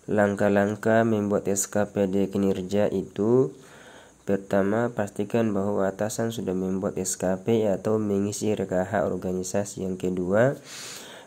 Langkah-langkah membuat SKPD kinerja itu: pertama, pastikan bahwa atasan sudah membuat SKP atau mengisi RKH organisasi. Yang kedua,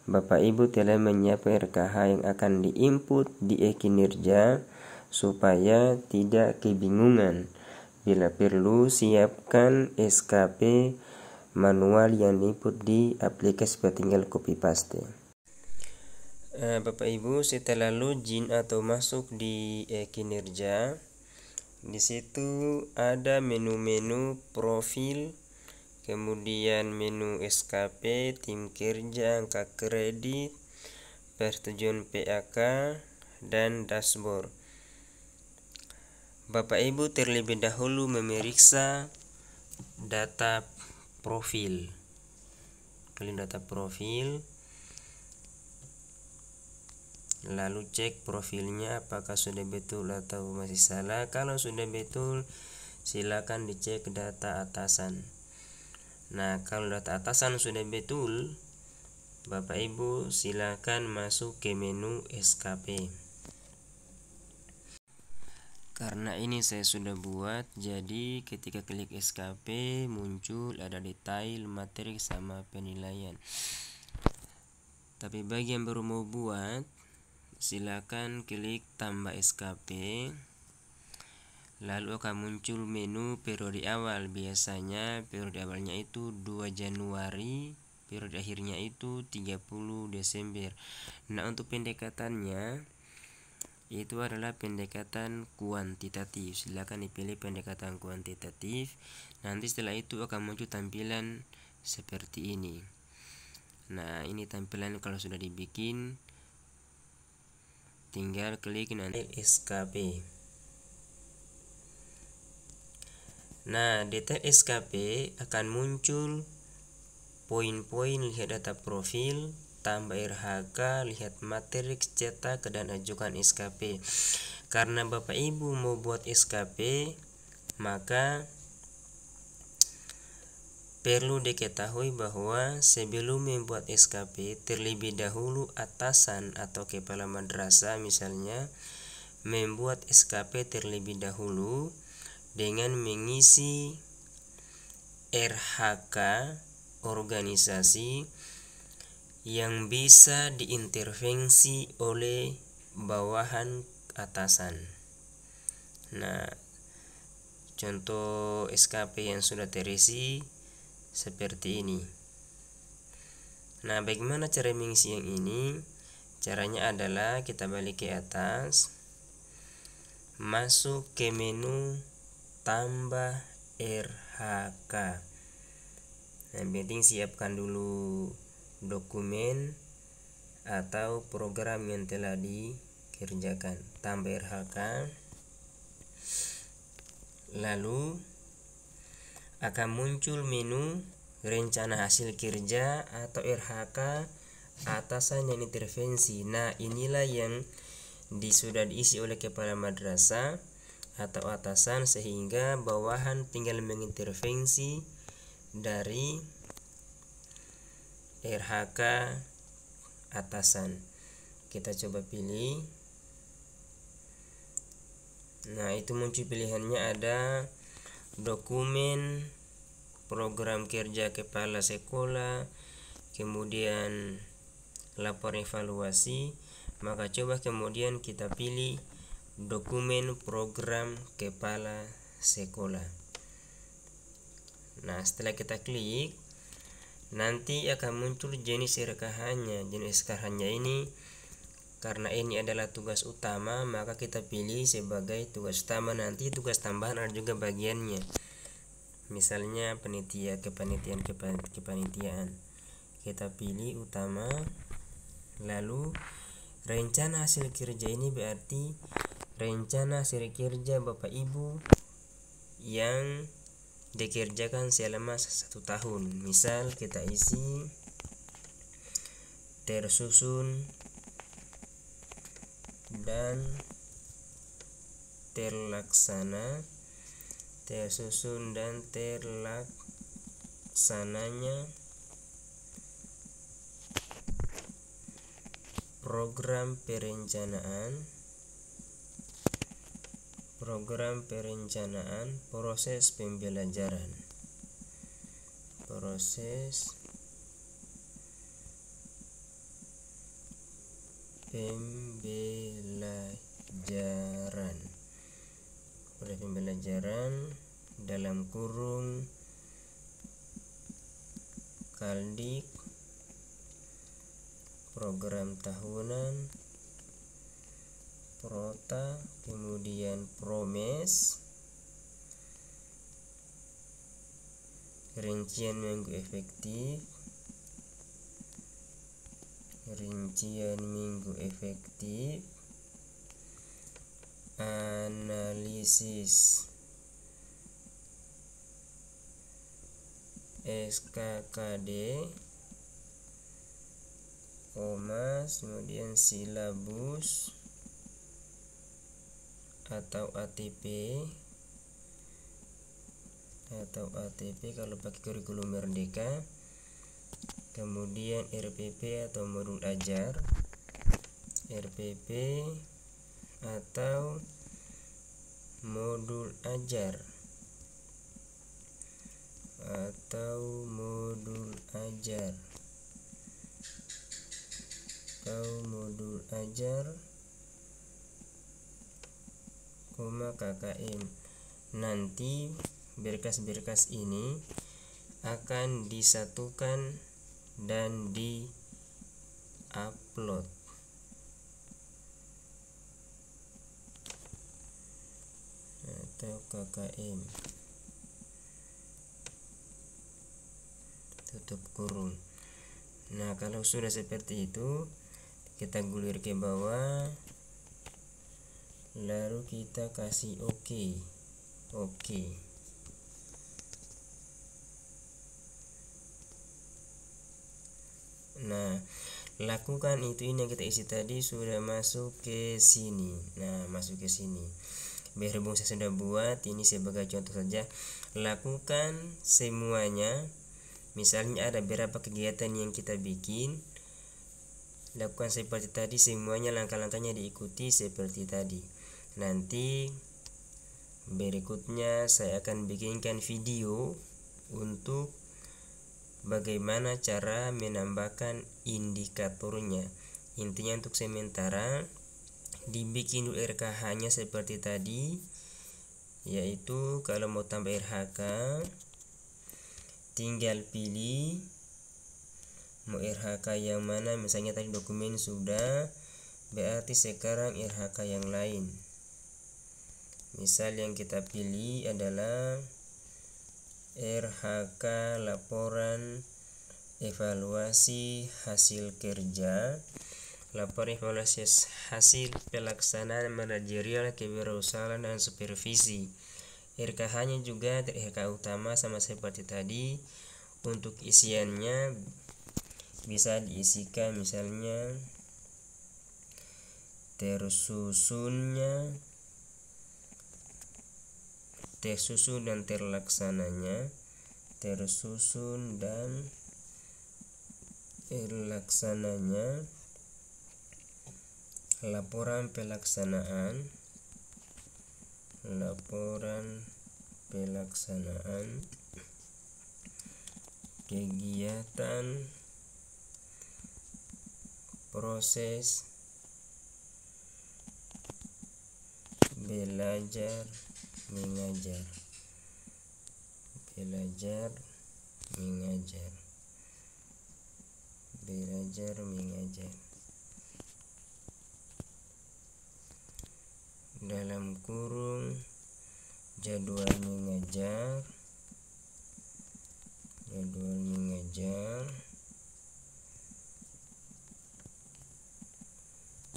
Bapak Ibu telah menyiapkan RKH yang akan diinput di e-kinerja supaya tidak kebingungan. Bila perlu, siapkan SKP manual yang diinput di aplikasi, tinggal copy paste. Bapak Ibu, setelah login atau masuk di kinerja, di situ ada menu-menu profil, kemudian menu SKP, tim kerja, angka kredit, persetujuan PAK, dan dashboard. Bapak Ibu terlebih dahulu memeriksa data profil. Klik data profil, lalu cek profilnya apakah sudah betul atau masih salah. Kalau sudah betul, silakan dicek data atasan. Nah, kalau data atasan sudah betul, Bapak Ibu silakan masuk ke menu SKP. Karena ini saya sudah buat, jadi ketika klik SKP muncul ada detail, materi, sama penilaian. Tapi bagi yang baru mau buat, silakan klik tambah SKP, lalu akan muncul menu periode awal. Biasanya periode awalnya itu 2 Januari, periode akhirnya itu 30 Desember. Nah, untuk pendekatannya itu adalah pendekatan kuantitatif. Silakan dipilih pendekatan kuantitatif. Nanti setelah itu akan muncul tampilan seperti ini. Nah, ini tampilan kalau sudah dibikin, tinggal klik nanti SKP. Nah, detail SKP akan muncul poin-poin: lihat data profil, tambah RHK, lihat materi, cetak, dan ajukan SKP. Karena Bapak Ibu mau buat SKP, maka perlu diketahui bahwa sebelum membuat SKP, terlebih dahulu atasan atau kepala madrasah misalnya membuat SKP terlebih dahulu dengan mengisi RHK organisasi yang bisa diintervensi oleh bawahan atasan. Nah, contoh SKP yang sudah terisi seperti ini. Nah, bagaimana cara mengisi yang ini? Caranya adalah kita balik ke atas, masuk ke menu tambah RHK. Yang penting siapkan dulu dokumen atau program yang telah dikerjakan. Tambah RHK, lalu akan muncul menu rencana hasil kerja atau RHK atasan yang intervensi. Nah, inilah yang sudah diisi oleh kepala madrasah atau atasan, sehingga bawahan tinggal mengintervensi dari RHK atasan. Kita coba pilih. Nah, itu muncul pilihannya, ada dokumen program kerja kepala sekolah, kemudian lapor evaluasi. Maka coba kemudian kita pilih dokumen program kepala sekolah. Nah, setelah kita klik, nanti akan muncul jenis RKH-nya. Jenis RKH-nya ini, karena ini adalah tugas utama, maka kita pilih sebagai tugas utama. Nanti tugas tambahan ada juga bagiannya. Misalnya kepanitiaan. Kita pilih utama. Lalu rencana hasil kerja ini berarti rencana hasil kerja Bapak Ibu yang dikerjakan selama 1 tahun. Misal kita isi tersusun dan terlaksananya program perencanaan program perencanaan proses pembelajaran. Proses pembelajaran. Proses pembelajaran dalam kurung Kaldik, program tahunan, Prota, kemudian Promes, rincian minggu efektif, analisis SKKD, kemudian silabus atau ATP kalau pakai kurikulum Merdeka, kemudian RPP atau modul ajar, modul ajar KKM. Nanti berkas-berkas ini akan disatukan dan di-upload. Atau KKM, tutup kurung. Nah, kalau sudah seperti itu, kita gulir ke bawah, lalu kita kasih oke. Nah, lakukan itu, ini yang kita isi tadi sudah masuk ke sini. Berhubung saya sudah buat ini sebagai contoh saja, lakukan semuanya. Misalnya ada beberapa kegiatan yang kita bikin, lakukan seperti tadi semuanya, langkah-langkahnya diikuti seperti tadi. Nanti berikutnya saya akan bikinkan video untuk bagaimana cara menambahkan indikatornya. Intinya untuk sementara dibikin dulu RKH-nya seperti tadi, yaitu kalau mau tambah RHK tinggal pilih mau RHK yang mana. Misalnya tadi dokumen sudah, berarti sekarang RHK yang lain. Misal yang kita pilih adalah RHK laporan evaluasi hasil kerja, laporan evaluasi hasil pelaksanaan manajerial kewirausahaan dan supervisi. RKH-nya juga RKH utama sama seperti tadi. Untuk isiannya bisa diisikan misalnya tersusun dan terlaksananya, laporan pelaksanaan, kegiatan, proses belajar mengajar. Dalam kurung jadwal mengajar,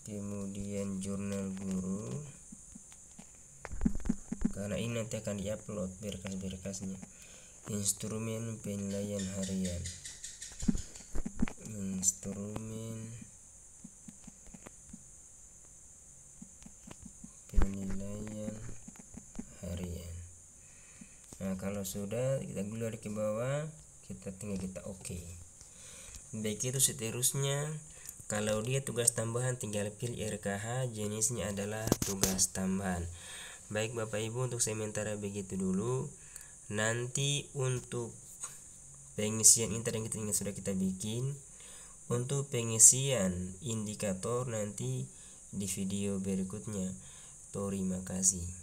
kemudian jurnal guru, karena ini nanti akan diupload berkas-berkasnya. Instrumen penilaian harian, Nah, kalau sudah kita gulir ke bawah, kita oke. Begitu seterusnya. Kalau dia tugas tambahan tinggal pilih RKH, jenisnya adalah tugas tambahan. Baik Bapak Ibu, untuk sementara begitu dulu. Nanti untuk pengisian internet yang sudah kita bikin, untuk pengisian indikator nanti di video berikutnya. Terima kasih.